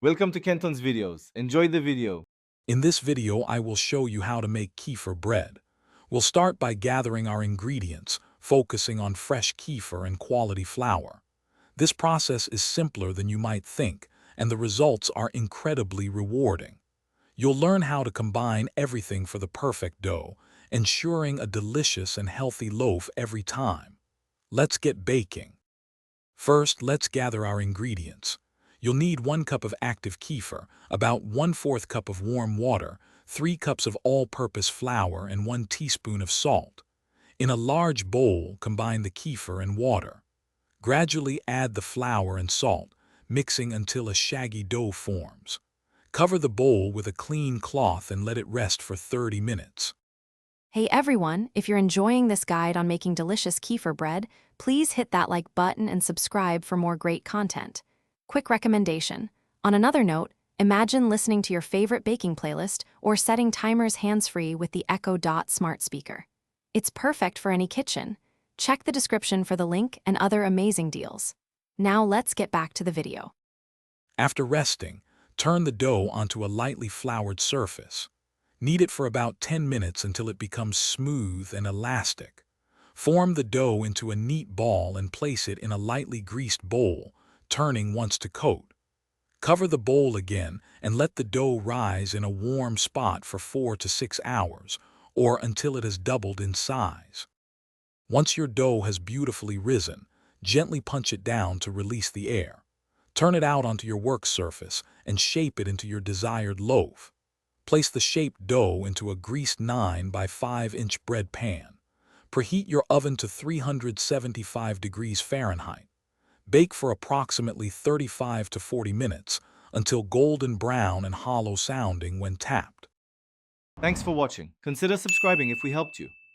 Welcome to Kenton's videos. Enjoy the video. In this video, I will show you how to make kefir bread. We'll start by gathering our ingredients, focusing on fresh kefir and quality flour. This process is simpler than you might think, and the results are incredibly rewarding. You'll learn how to combine everything for the perfect dough, ensuring a delicious and healthy loaf every time. Let's get baking. First, let's gather our ingredients. You'll need 1 cup of active kefir, about 1/4 cup of warm water, 3 cups of all-purpose flour, and 1 teaspoon of salt. In a large bowl, combine the kefir and water. Gradually add the flour and salt, mixing until a shaggy dough forms. Cover the bowl with a clean cloth and let it rest for 30 minutes. Hey everyone, if you're enjoying this guide on making delicious kefir bread, please hit that like button and subscribe for more great content. Quick recommendation. On another note, imagine listening to your favorite baking playlist or setting timers hands-free with the Echo Dot smart speaker. It's perfect for any kitchen. Check the description for the link and other amazing deals. Now let's get back to the video. After resting, turn the dough onto a lightly floured surface. Knead it for about 10 minutes until it becomes smooth and elastic. Form the dough into a neat ball and place it in a lightly greased bowl, turning once to coat. Cover the bowl again and let the dough rise in a warm spot for 4 to 6 hours, or until it has doubled in size. Once your dough has beautifully risen, gently punch it down to release the air. Turn it out onto your work surface and shape it into your desired loaf. Place the shaped dough into a greased 9 by 5-inch bread pan. Preheat your oven to 375 degrees Fahrenheit. Bake for approximately 35 to 40 minutes until golden brown and hollow sounding when tapped. Thanks for watching. Consider subscribing if we helped you.